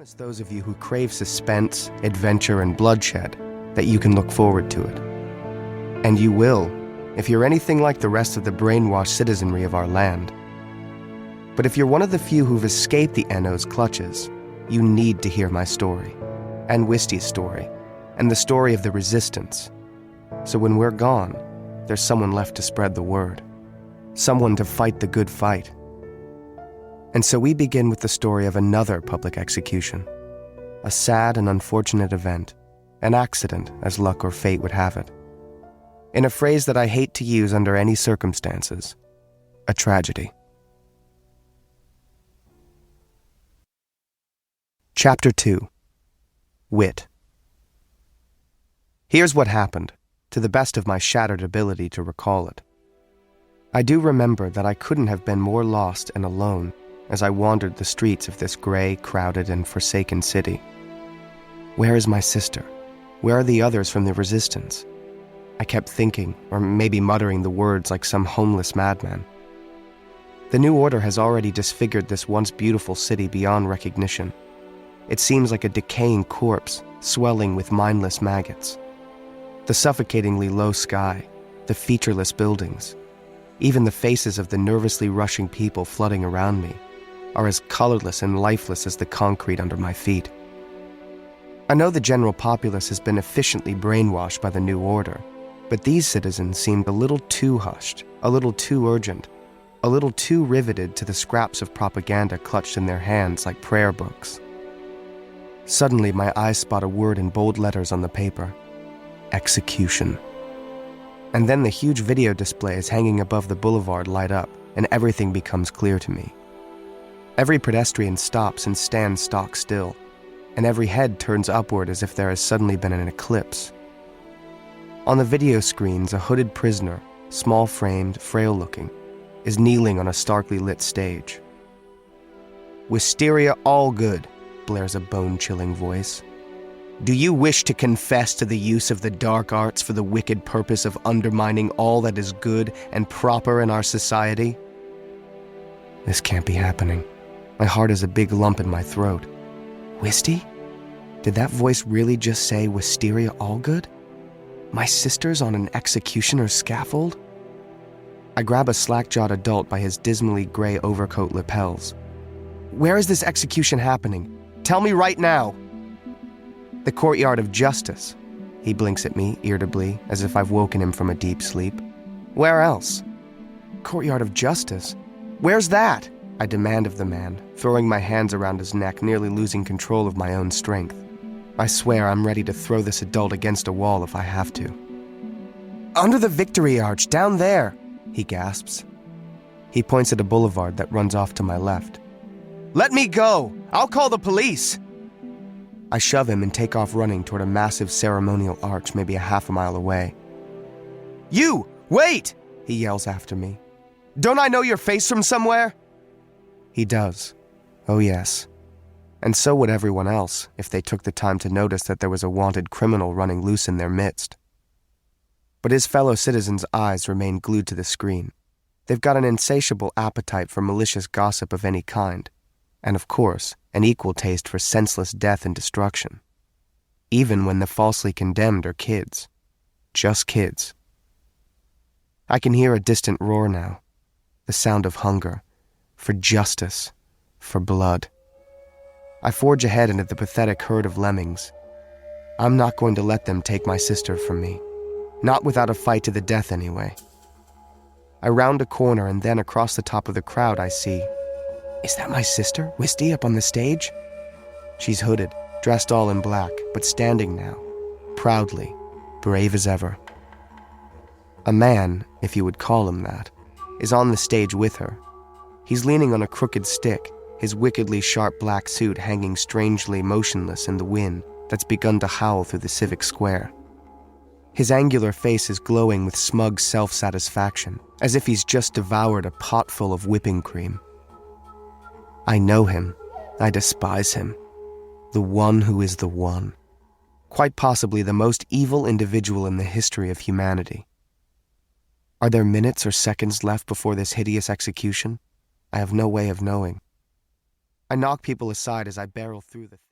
promise those of you who crave suspense, adventure, and bloodshed that you can look forward to it. And you will, if you're anything like the rest of the brainwashed citizenry of our land. But if you're one of the few who've escaped the NO's clutches, you need to hear my story, and Wisty's story, and the story of the resistance. So when we're gone, there's someone left to spread the word, someone to fight the good fight. And so we begin with the story of another public execution, a sad and unfortunate event, an accident as luck or fate would have it. In a phrase that I hate to use under any circumstances, a tragedy. Chapter 2. Whit. Here's what happened, to the best of my shattered ability to recall it. I do remember that I couldn't have been more lost and alone as I wandered the streets of this gray, crowded, and forsaken city. Where is my sister? Where are the others from the resistance? I kept thinking, or maybe muttering the words like some homeless madman. The new order has already disfigured this once beautiful city beyond recognition. It seems like a decaying corpse, swelling with mindless maggots. The suffocatingly low sky, the featureless buildings, even the faces of the nervously rushing people flooding around me, are as colorless and lifeless as the concrete under my feet. I know the general populace has been efficiently brainwashed by the new order, but these citizens seemed a little too hushed, a little too urgent, a little too riveted to the scraps of propaganda clutched in their hands like prayer books. Suddenly, my eyes spot a word in bold letters on the paper: execution. And then the huge video displays hanging above the boulevard light up, and everything becomes clear to me. Every pedestrian stops and stands stock still, and every head turns upward as if there has suddenly been an eclipse. On the video screens, a hooded prisoner, small-framed, frail-looking, is kneeling on a starkly lit stage. "Wisteria all good," blares a bone-chilling voice. "Do you wish to confess to the use of the dark arts for the wicked purpose of undermining all that is good and proper in our society?" This can't be happening. My heart is a big lump in my throat. Wisty? Did that voice really just say Wisteria Allgood? My sister's on an executioner's scaffold? I grab a slack-jawed adult by his dismally gray overcoat lapels. "Where is this execution happening? Tell me right now!" "The courtyard of justice." He blinks at me irritably, as if I've woken him from a deep sleep. "Where else?" "Courtyard of justice? Where's that?" I demand of the man, throwing my hands around his neck, nearly losing control of my own strength. I swear I'm ready to throw this adult against a wall if I have to. "Under the Victory Arch, down there," he gasps. He points at a boulevard that runs off to my left. "Let me go! I'll call the police!" I shove him and take off running toward a massive ceremonial arch maybe a half a mile away. "You! Wait!" he yells after me. "Don't I know your face from somewhere?" He does. Oh yes. And so would everyone else if they took the time to notice that there was a wanted criminal running loose in their midst. But his fellow citizens' eyes remain glued to the screen. They've got an insatiable appetite for malicious gossip of any kind, and of course, an equal taste for senseless death and destruction. Even when the falsely condemned are kids. Just kids. I can hear a distant roar now, the sound of hunger, for justice, for blood. I forge ahead into the pathetic herd of lemmings. I'm not going to let them take my sister from me. Not without a fight to the death anyway. I round a corner and then across the top of the crowd I see, is that my sister, Wisty, up on the stage? She's hooded, dressed all in black, but standing now, proudly, brave as ever. A man, if you would call him that, is on the stage with her. He's leaning on a crooked stick, his wickedly sharp black suit hanging strangely motionless in the wind that's begun to howl through the civic square. His angular face is glowing with smug self-satisfaction, as if he's just devoured a pot full of whipping cream. I know him. I despise him. The one who is the one. Quite possibly the most evil individual in the history of humanity. Are there minutes or seconds left before this hideous execution? I have no way of knowing. I knock people aside as I barrel through the